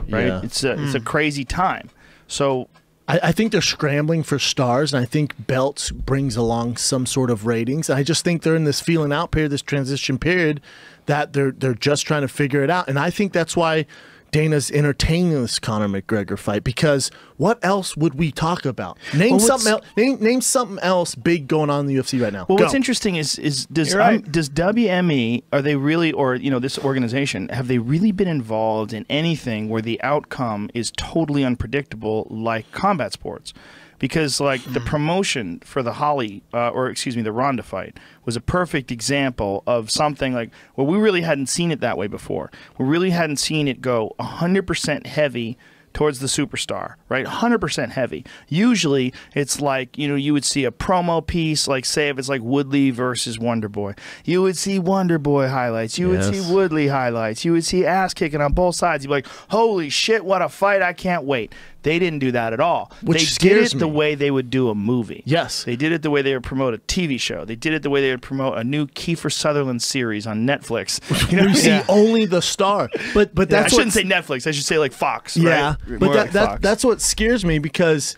right? Yeah. It's a crazy time. So I think they're scrambling for stars, and I think belts brings along some sort of ratings. I just think they're in this feeling out period, this transition period, that they're just trying to figure it out. And I think that's why Dana's entertaining this Conor McGregor fight, because what else would we talk about? Name something else. Name something else big going on in the UFC right now. Well, what's interesting is does WME, are they really, or this organization, have they really been involved in anything where the outcome is totally unpredictable like combat sports? Because like the promotion for the the Ronda fight was a perfect example of something like, well, we really hadn't seen it that way before. We really hadn't seen it go 100% heavy towards the superstar, right? 100% heavy. Usually it's like, you would see a promo piece, like say if it's like Woodley versus Wonder Boy. You would see Wonder Boy highlights. You would see Woodley highlights. You would see ass kicking on both sides. You'd be like, holy shit, what a fight. I can't wait. They didn't do that at all. They did it the way they would do a movie. Yes. They did it the way they would promote a TV show. They did it the way they would promote a new Kiefer Sutherland series on Netflix. You see only the star. But that's I shouldn't say Netflix. I should say like Fox. Yeah. Right? But that's what scares me, because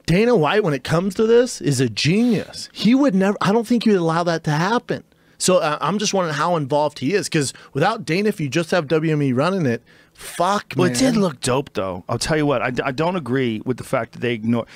Dana White, when it comes to this, is a genius. He would never. I don't think he would allow that to happen. So I'm just wondering how involved he is, because without Dana, if you just have WME running it, fuck, man. Well, it did look dope, though. I'll tell you what. I don't agree with the fact that they ignore.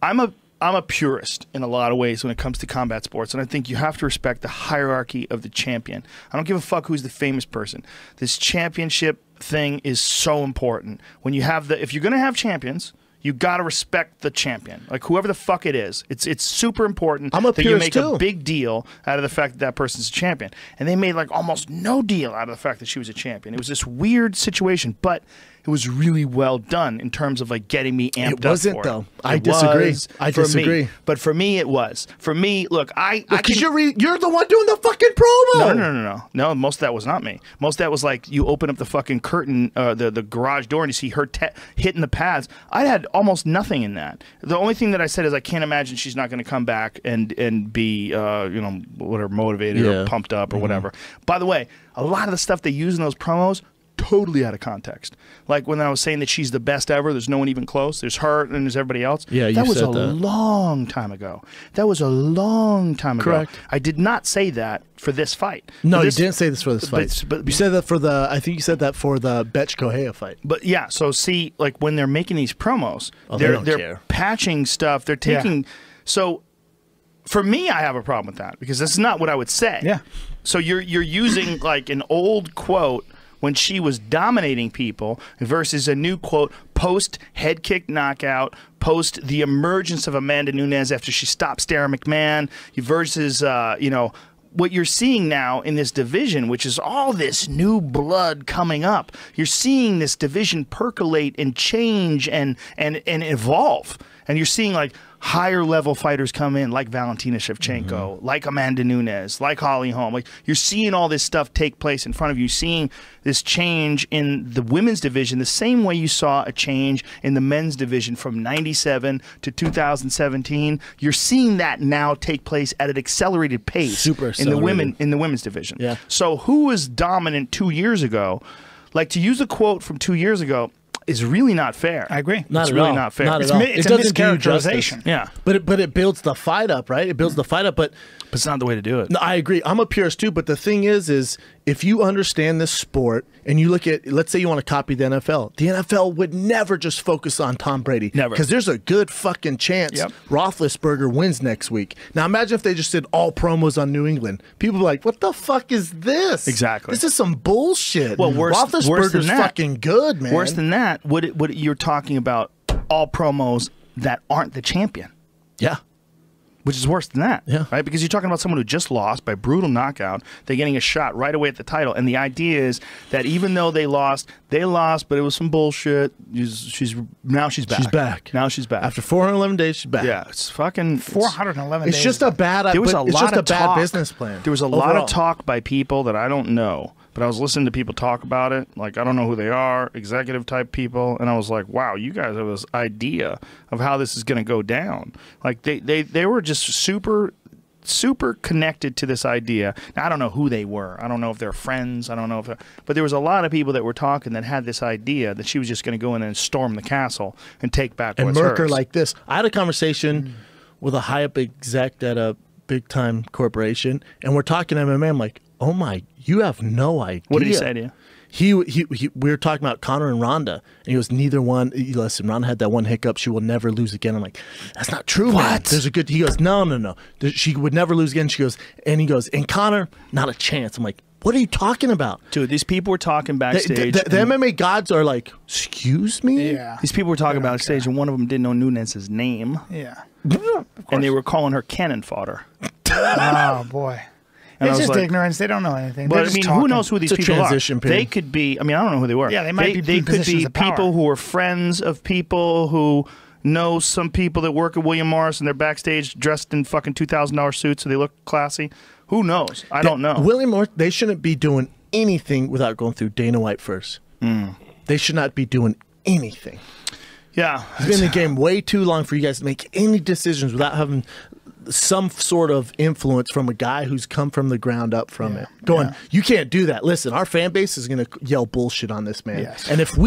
I'm a purist in a lot of ways when it comes to combat sports, and I think you have to respect the hierarchy of the champion. I don't give a fuck who's the famous person. This championship thing is so important. When you have if you're going to have champions, you got to respect the champion, like whoever the fuck it is. It's super important that you make a big deal out of the fact that that person's a champion. And they made like almost no deal out of the fact that she was a champion. It was this weird situation, but it was really well done in terms of like getting me amped up for it. It wasn't, though. I disagree. I disagree. But for me, it was. For me, look, because you're the one doing the fucking promo. No, most of that was not me. Most of that was like you open up the fucking curtain, the garage door, and you see her hitting the pads. I had almost nothing in that. The only thing that I said is I can't imagine she's not going to come back and be whatever, motivated or pumped up or whatever. By the way, a lot of the stuff they use in those promos, totally out of context. Like when I was saying that she's the best ever, there's no one even close. There's her and there's everybody else. Yeah, that was a long time ago. That was a long time ago. Correct. I did not say that for this fight. No, you didn't say this for this fight. But you said that for I think you said that for the Betch Kohea fight. But yeah, so see, like when they're making these promos, they're patching stuff. They're taking so. For me, I have a problem with that because that's not what I would say. Yeah. So you're using like an old quote when she was dominating people versus a new quote post head kick knockout, post the emergence of Amanda Nunes after she stopped Sarah McMahon versus what you're seeing now in this division, which is all this new blood coming up. You're seeing this division percolate and change and evolve. And you're seeing like higher level fighters come in, like Valentina Shevchenko, like Amanda Nunes, like Holly Holm. Like you're seeing all this stuff take place in front of you, seeing this change in the women's division the same way you saw a change in the men's division from 97 to 2017. You're seeing that now take place at an accelerated pace in the women's division. Yeah. So who was dominant 2 years ago? Like to use a quote from 2 years ago is really not fair. I agree. It's really not fair. It's a mischaracterization. Yeah. But it builds the fight up, right? It builds the fight up, but it's not the way to do it. No, I agree. I'm a purist too, but the thing is if you understand this sport and you look at, let's say you want to copy the NFL would never just focus on Tom Brady. Never. Because there's a good fucking chance Roethlisberger wins next week. Now imagine if they just did all promos on New England. People are like, what the fuck is this? Exactly. This is some bullshit. Well, Roethlisberger's fucking good, man. Worse than that, what you're talking about all promos that aren't the champion. Yeah. Which is worse than that, right? Because you're talking about someone who just lost by brutal knockout. They're getting a shot right away at the title. And the idea is that even though they lost, but it was some bullshit. Now she's back. She's back. Now she's back. After 411 days, she's back. Yeah, it's fucking... 411 days. It's just a bad... There was a bad business plan. There was a lot of talk by people that I don't know. But I was listening to people talk about it. Like, I don't know who they are, executive type people. And I was like, wow, you guys have this idea of how this is going to go down. Like, they were just super super connected to this idea. Now, I don't know who they were. I don't know if they're friends. I don't know if but there was a lot of people that were talking that had this idea that she was just going to go in and storm the castle and take back what's hers. And murk her like this. I had a conversation with a high-up exec at a big-time corporation, and we're talking MMA. I'm like, oh, my, you have no idea. What did he say to you? We were talking about Conor and Ronda, and he goes, neither one. Listen, Ronda had that one hiccup. She will never lose again. I'm like, that's not true, man. There's a good. He goes, no. She would never lose again. She goes, and Conor, not a chance. I'm like, what are you talking about, dude? These people were talking backstage. The MMA gods are like, excuse me. Yeah. These people were talking backstage, and one of them didn't know Nunes's name. Yeah. And they were calling her cannon fodder. Oh boy. And it's just like, ignorance. They don't know anything. But I mean, who knows who these people are? Period. They could be. I mean, I don't know who they were. Yeah, they might be. They could be of power. people who are friends of people who know some people that work at William Morris, and they're backstage dressed in fucking $2,000 suits, so they look classy. Who knows? I don't know. William Morris. They shouldn't be doing anything without going through Dana White first. They should not be doing anything. Yeah, it's been in the game way too long for you guys to make any decisions without having some sort of influence from a guy who's come from the ground up from it. Going, you can't do that. Listen, our fan base is going to yell bullshit on this man. Yes. And if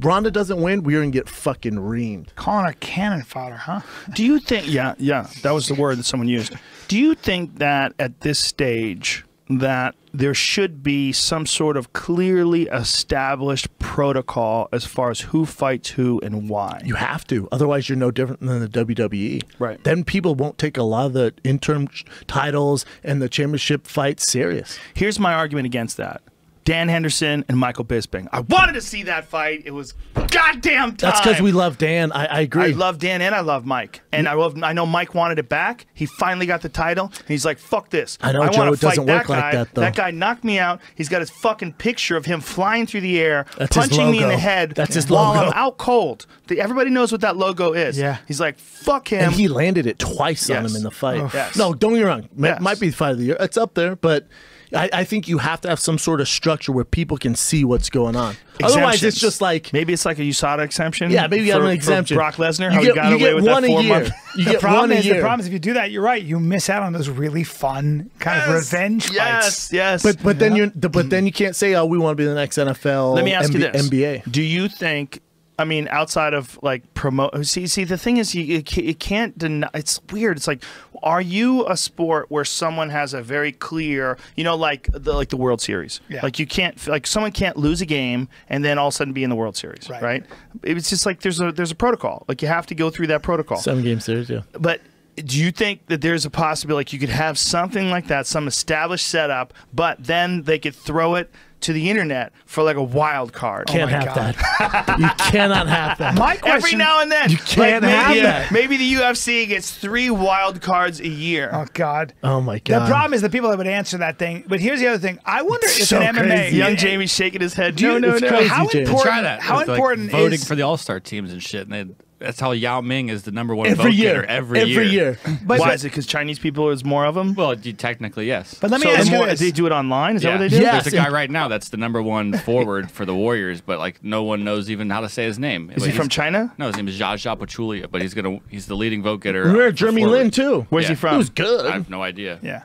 Ronda doesn't win, we're going to get fucking reamed. Calling her cannon fodder, huh? Do you think? Yeah, that was the word that someone used. Do you think that at this stage that there should be some sort of clearly established protocol as far as who fights who and why? You have to. Otherwise, you're no different than the WWE. Right. Then people won't take a lot of the interim titles and the championship fights serious. Here's my argument against that. Dan Henderson and Michael Bisping. I wanted to see that fight. It was goddamn time. That's because we love Dan. I agree. I love Dan and I love Mike. And I know Mike wanted it back. He finally got the title. And he's like, fuck this. I know, Joe, it doesn't work like that, though. That guy knocked me out. He's got his fucking picture of him flying through the air, That's punching me in the head. That's his while logo. I'm out cold. Everybody knows what that logo is. Yeah. He's like, fuck him. And he landed it twice on him in the fight. Yes. No, don't get me wrong. Yes. Might be the fight of the year. It's up there, but I think you have to have some sort of structure where people can see what's going on. Otherwise, it's just like... Maybe it's like a USADA exemption. Yeah, maybe you got an exemption. For Brock Lesnar, how he got away with that 4 month. The problem is if you do that, you're right. You miss out on those really fun kind of revenge fights. Yes. But then you can't say, oh, we want to be the next NFL. Let me ask you this: NBA. Do you think? I mean, outside of like promote. See, the thing is, you can't deny. It's weird. It's like, are you a sport where someone has a very clear, like the World Series? Yeah. Like you can't, like someone can't lose a game and then all of a sudden be in the World Series, right? It's just like there's a protocol. Like you have to go through that protocol. 7-game series, yeah. But do you think that there's a possibility, like you could have something like that, some established setup, but then they could throw it to the internet for like a wild card? Can't have that. You cannot have that. My question, every now and then you can't have that. Maybe the UFC gets 3 wild cards a year. Oh God. Oh my God. The problem is the people that would answer that thing. But here's the other thing. I wonder if so in MMA, crazy. Young Jamie's shaking his head. No. How Jamie. important? Try that. How With, important voting is for the All-Star teams and shit? And that's how Yao Ming is the #1 every vote year. getter every year. But why is it? Because Chinese people, there's more of them? Well, technically, yes. But let me So ask you they this. do it online? Is that what they do? Yes. There's a guy right now that's the #1 forward for the Warriors, but like no one knows even how to say his name. Is he from China? No, his name is Jaja Pachulia, but he's the leading vote getter. Remember Jeremy Lin too. Where's he Yeah. from? He was good. I have no idea. Yeah.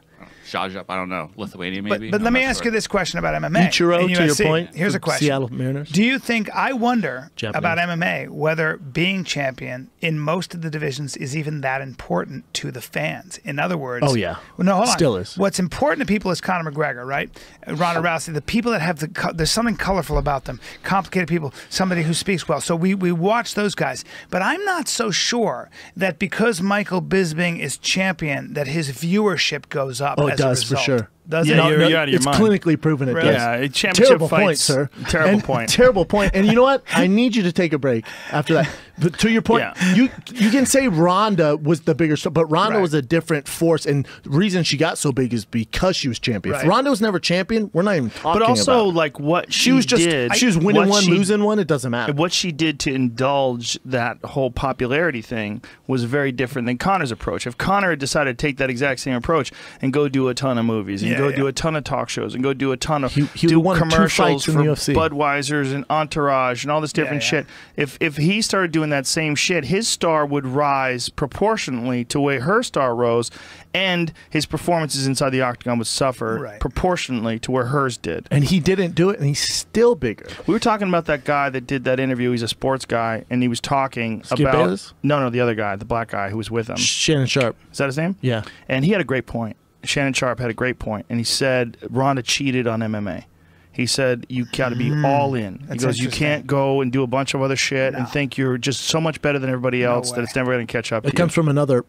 Jaja, I don't know. Lithuania, maybe. But let I'm me not ask sure. you this question about MMA. Ichiro, and to your UFC. point. Here's a question. Seattle Mariners. Do you think, I wonder Japanese. about MMA, whether being champion in most of the divisions is even that important to the fans? In other words, Oh, yeah. Well, no, hold on. Still is. What's important to people is Conor McGregor, right? Ronda Rousey, the people that have there's something colorful about them, complicated people, somebody who speaks well. So we watch those guys. But I'm not so sure that because Michael Bisping is champion, that his viewership goes up. Oh, as it does a for result. sure. Does Yeah, it? you're out of your it's mind. clinically proven it Really? does. Yeah, championship Terrible fights. point, sir. Terrible point. Terrible point. And you know what? I need you to take a break after that. But to your point, Yeah. you can say Ronda was the bigger star, but Ronda Right. was a different force, and the reason she got so big is because she was champion. Right. If Ronda was never champion, we're not even talking But also, about. like what She was just did, she was winning what one, she- losing one. It doesn't matter. What she did to indulge that whole popularity thing was very different than Conor's approach. If Conor had decided to take that exact same approach and go do a ton of movies and go do a ton of talk shows and go do a ton of He do won 2 commercials fights in for the UFC. Budweiser's and Entourage and all this different shit. If he started doing doing that same shit, his star would rise proportionally to the way her star rose, and his performances inside the octagon would suffer proportionally to where hers did. And he didn't do it, and he's still bigger. We were talking about that guy that did that interview. He's a sports guy, and he was talking Skip about Bayless? No, the other guy, the black guy who was with him. Shannon Sharp. Is that his name? Yeah. And he had a great point. Shannon Sharp had a great point, and he said Ronda cheated on MMA. He said you got to be all in. He goes, you can't go and do a bunch of other shit and think you're just so much better than everybody else that it's never going to catch up to you. It comes from another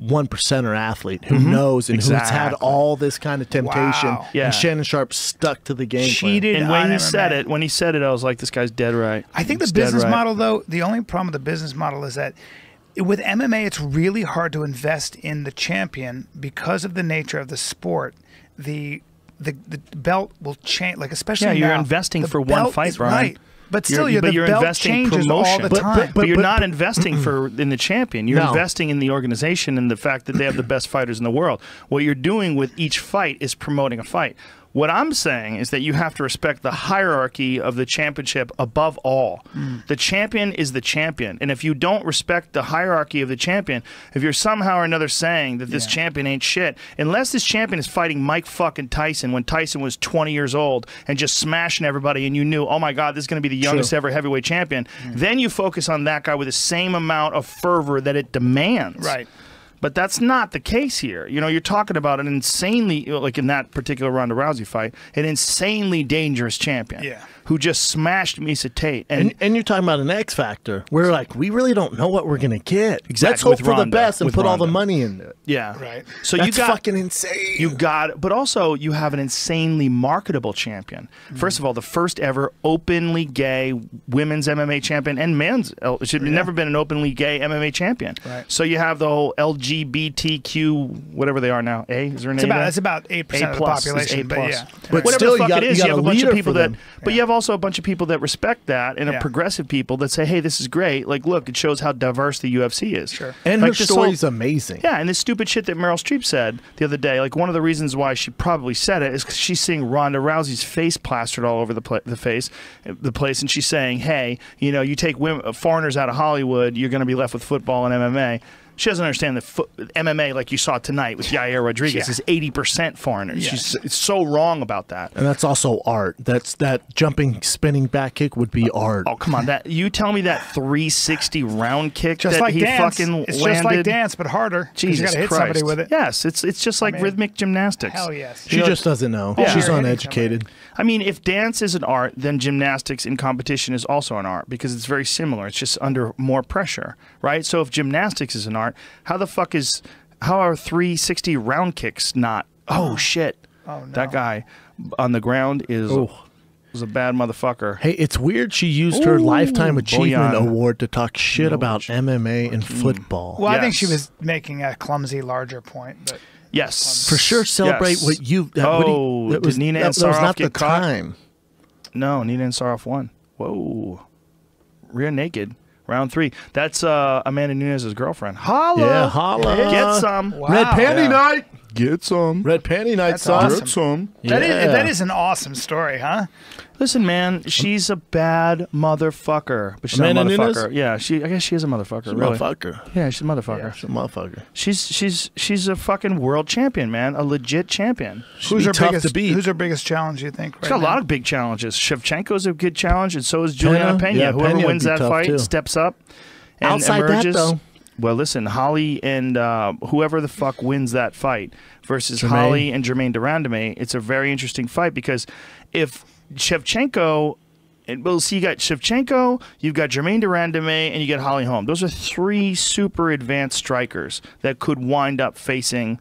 1%er athlete who knows and who's had all this kind of temptation. Wow. And Shannon Sharp stuck to the game Cheated plan. And when on he MMA. said it, I was like, this guy's dead right. I think the He's dead business right. model, though, the only problem with the business model is that with MMA, it's really hard to invest in the champion because of the nature of the sport. The belt will change, like especially you're now, investing the for one belt fight, is Brian. right. But still, but the you're belt investing changes promotion. all the time. But you're not investing in the champion. You're investing in the organization and the fact that they have the best fighters in the world. What you're doing with each fight is promoting a fight. What I'm saying is that you have to respect the hierarchy of the championship above all. The champion is the champion. And if you don't respect the hierarchy of the champion, if you're somehow or another saying that this champion ain't shit, unless this champion is fighting Mike fucking Tyson when Tyson was 20 years old and just smashing everybody and you knew, oh my God, this is going to be the youngest ever heavyweight champion, then you focus on that guy with the same amount of fervor that it demands. Right. But that's not the case here. You know, you're talking about an insanely, like in that particular Ronda Rousey fight, an insanely dangerous champion who just smashed Misa Tate. And you're talking about an X factor. We're like, we really don't know what we're going to get. Exactly. Let's hope With for the Ronda. best and With put all the Ronda. money into it. Yeah. Right. So That's you got fucking insane. You got, but also you have an insanely marketable champion. First of all, the first ever openly gay women's MMA champion and men's. Should have never been an openly gay MMA champion. Right. So you have the whole LGBTQ, whatever they are now. A is there an A? It's about 8% of the population. But yeah. But Whatever still, the fuck you got- it is, you you got have a a bunch of leader people for that, them. but you have also a bunch of people that respect that and Yeah. are progressive people that say, hey, this is great. Like, look, it shows how diverse the UFC is. Sure. And Like her this story's whole- amazing. Yeah, and this stupid shit that Meryl Streep said the other day, like one of the reasons why she probably said it is because she's seeing Ronda Rousey's face plastered all over the place, and she's saying, hey, you know, you take foreigners out of Hollywood, you're going to be left with football and MMA. She doesn't understand that MMA, like you saw tonight with Yair Rodriguez, is 80% foreigners. Yeah. She's so wrong about that. And that's also art. That jumping, spinning back kick would be art. Oh, come on. You tell me that 360 round kick Just that like he dance. fucking It's landed. just like dance, but harder. Jesus you got to hit Christ. somebody with it. Yes, it's just like rhythmic gymnastics. Hell yes. She just doesn't know. Yeah. She's You're hitting uneducated. I mean, if dance is an art, then gymnastics in competition is also an art because it's very similar. It's just under more pressure, right? So if gymnastics is an art, how are 360 round kicks not? Oh shit! Oh, no. That guy on the ground was a bad motherfucker. Hey, it's weird she used her Lifetime Achievement Boyan. Award to talk shit about MMA and football. Well, I think Yes. she was making a clumsy, larger point. But Yes, For sure, celebrate Yes. what you. Did Nina that was Ansaroff not the get caught? time. No, Nina Ansaroff won. Whoa, rear naked. Round 3. That's Amanda Nunes' girlfriend. Holla! Yeah, holla. Get some. Wow. Red panty Yeah. night. Get some. Red panty night, That's son. awesome. Get some. that is an awesome story, huh? Listen, man, she's a bad motherfucker. But she's not a Amanda motherfucker. Nunes? Yeah, I guess she is a motherfucker. She's a really. motherfucker. Yeah, she's a motherfucker. She's a motherfucker. She's a fucking world champion, man. A legit champion. Who's her tough biggest? to beat? Who's her biggest challenge? You think? She's got a lot of big challenges. Shevchenko's a good challenge, and so is Juliana Pena. Yeah, Whoever Pena would wins be that tough, fight too. steps up and Outside that, emerges. though. Well, listen, Holly and whoever the fuck wins that fight versus Jermaine. Holly and Jermaine Durandame, it's a very interesting fight because if Shevchenko, well, see, you got Shevchenko, you've got Jermaine Durandame, and you got Holly Holm. Those are 3 super advanced strikers that could wind up facing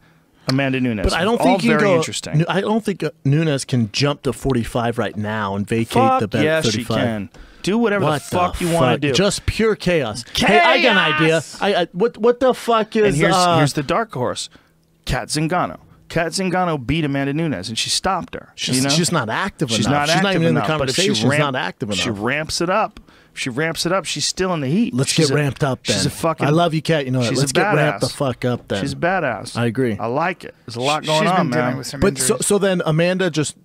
Amanda Nunes. But I don't All think you very go. interesting. I don't think Nunes can jump to 45 right now and vacate Fuck the bet yes, 35. she can. Do whatever What the fuck you want to do. Just pure chaos. Hey, I got an idea. What the fuck is? And here's the dark horse, Kat Zingano. Kat Zingano beat Amanda Nunes, and she stopped her. she's you know? just not active She's enough. not She's not active even in the enough, but if she conversation. She's not active enough. She ramps it up. If she ramps it up, she's still in the heat. Let's She's get ramped up then. She's a fucking. I love you, Kat. You know that. she's Let's a get ramped the badass. fuck up then. She's a badass. I agree. I like it. There's a lot going She's on, been dealing man. with some But injuries. so then Amanda just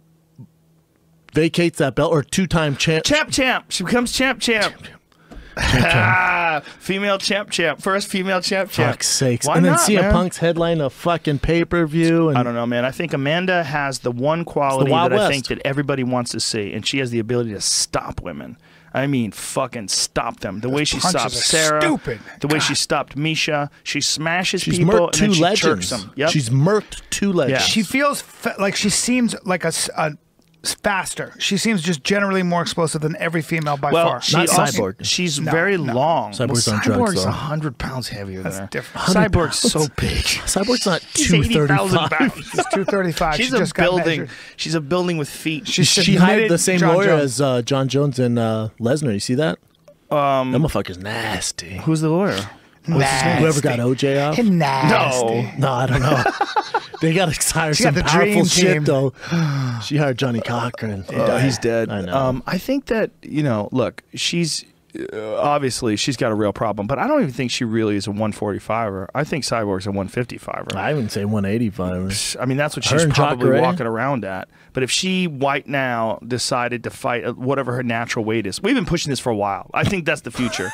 vacates that belt or 2-time champ. Champ. She becomes champ. Female champ. First female champ. Fuck's sakes. Why and then not, CM man? Punk's headline a fucking pay-per-view. And I don't know, man. I think Amanda has the one quality Wild that I West. think that everybody wants to see, and she has the ability to stop women. I mean, fucking stop them. The way she punches stopped are Sarah, stupid. the way she stopped Misha, she smashes She's people murked and two then she legends. jerks them. Yep. She's murked two legends. She feels like she seems like a faster. She seems just generally more explosive than every female by well, far. she Not also- Cyborg. She's very long. Cyborg's well, on drugs, Cyborg's though. 100 pounds heavier That's than her. different. Cyborg's so big. Cyborg's not She's 80,000 235. pounds. She's 235. She's she a just got building. measured. She's a building with feet. She She hired submitted the same John lawyer Jones. as John Jones and Lesnar. You see that? That motherfucker's nasty. Who's the lawyer? Whoever got OJ off? Nasty. No, I don't know. They got to hire She some got the powerful dream shit, team. though. She hired Johnny Cochran. He's dead. I know. I think that, look, she's obviously she's got a real problem, but I don't even think she really is a 145er. I think Cyborg's a 155er. I wouldn't say 185. I mean, that's what Her she's and probably Jacare? walking around at. But if she right now decided to fight at whatever her natural weight is, we've been pushing this for a while. I think that's the future.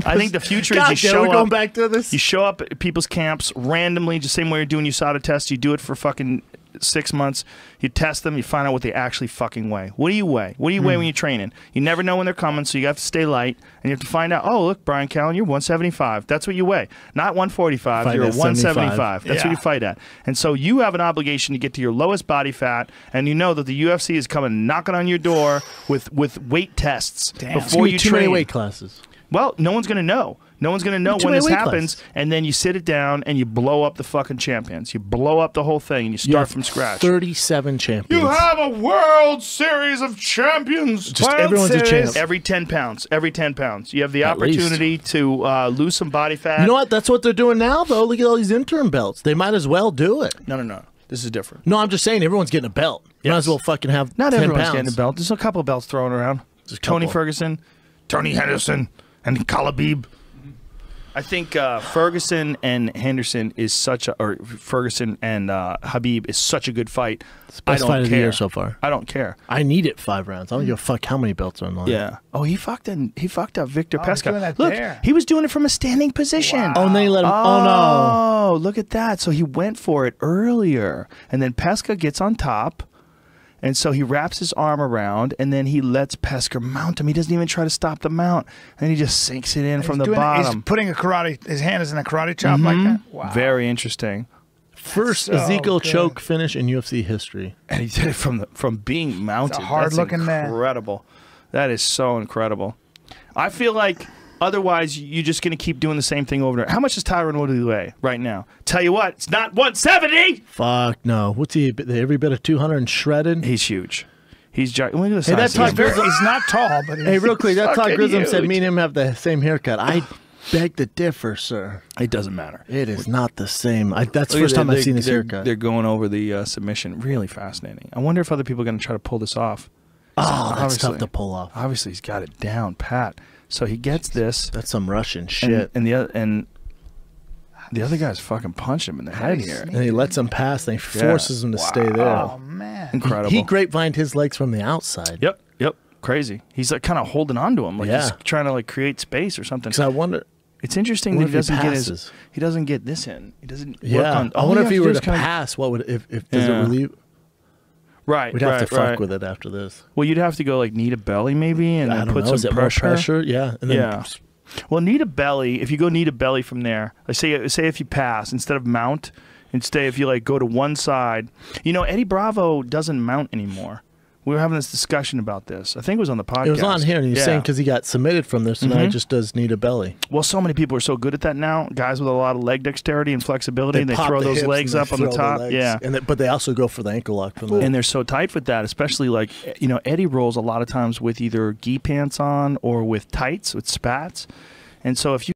I think the future is you show we're up. going back to this. You show up at people's camps randomly, just the same way you're doing USADA tests. You do it for fucking 6 months. You test them. You find out what they actually fucking weigh. What do you weigh? What do you weigh when you're training? You never know when they're coming, so you have to stay light. And you have to find out, oh, look, Brian Callen, you're 175. That's what you weigh. Not 145. Fight you're a at 175. 75. That's what you fight at. And so you have an obligation to get to your lowest body fat, and you know that the UFC is coming knocking on your door with weight tests before you too train. many weight classes. Well, no one's going to know. No one's going to know Too when many this weight happens, classes. and then you sit it down and you blow up the fucking champions. You blow up the whole thing and you start from scratch. 37 champions. You have a World Series of Champions. Just everyone's a champ. Every 10 pounds. Every 10 pounds. You have the At least. opportunity to lose some body fat. You know what? That's what they're doing now, though. Look at all these interim belts. They might as well do it. No. This is different. No, I'm just saying everyone's getting a belt. You might Yes. as well fucking have Not 10 everyone's pounds. getting a belt. There's a couple of belts thrown around. Just a Tony couple. Ferguson, Tony Henderson, and Kalabib. I think Ferguson and Henderson is Ferguson and Habib is such a good fight. I Best don't fight care. of the year so far. I don't care. I need it 5 rounds. I don't give a fuck how many belts are on the line. Yeah. Oh, he fucked up Victor Oh, he's doing Pesca. that Look, there. he was doing it from a standing position. Wow. Oh, and then he let him. Oh, no. Oh, look at that. So he went for it earlier. And then Pesca gets on top. And so he wraps his arm around, and then he lets Pesca mount him. He doesn't even try to stop the mount. And he just sinks it in from the He's bottom. putting his hand is in a karate chop like that. Wow. Very interesting. First so Ezekiel good. choke finish in UFC history. And he did it from being mounted. hard-looking man. Incredible. That is so incredible. I feel like otherwise you're just going to keep doing the same thing over and over. How much does Tyron Woodley weigh right now? Tell you what, it's not 170. Fuck no. What's he? Every bit of 200 and shredded? He's huge. He's giant. Look at the Hey, that size. Todd He's not tall, but Hey, real quick, that Todd fucking Grissom said huge. me and him have the same haircut. I beg to differ, sir. It doesn't matter. It is not the same. That's the Look first at time that. I've seen this They're- haircut. They're going over the submission. Really fascinating. I wonder if other people are going to try to pull this off. Oh, that's Obviously. tough to pull off. Obviously, he's got it down pat. So he gets this. That's some Russian shit. And the other guy's fucking punched him in the head here. And he lets him pass, and he forces him to stay there. Oh man. Incredible. He grapevined his legs from the outside. Yep. Crazy. He's like kind of holding on to him, like Yeah. he's trying to like create space or something. Because I wonder. It's interesting What that he if he doesn't get passes? he doesn't get this in. He doesn't. work Yeah. on, I all wonder you if he have were do to is kinda- pass, what would if does Yeah. it relieve? Right. We'd have to fuck right. with it after this. Well, you'd have to go like knee to belly maybe, and I then don't put know. some Is it pressure. more pressure? Yeah. And then Yeah. Well, knee to belly. If you go knee to belly from there, like say if you pass instead of mount, instead if you like go to one side, Eddie Bravo doesn't mount anymore. We were having this discussion about this. I think it was on the podcast. It was on here, and he's Yeah. saying because he got submitted from this, so now he just does knee to belly. Well, so many people are so good at that now. Guys with a lot of leg dexterity and flexibility, and they pop throw the those hips legs and up they on the throw top. legs. Yeah. But they also go for the ankle lock from there. And they're so tight with that, especially like, Eddie rolls a lot of times with either gi pants on or with tights, with spats. And so if you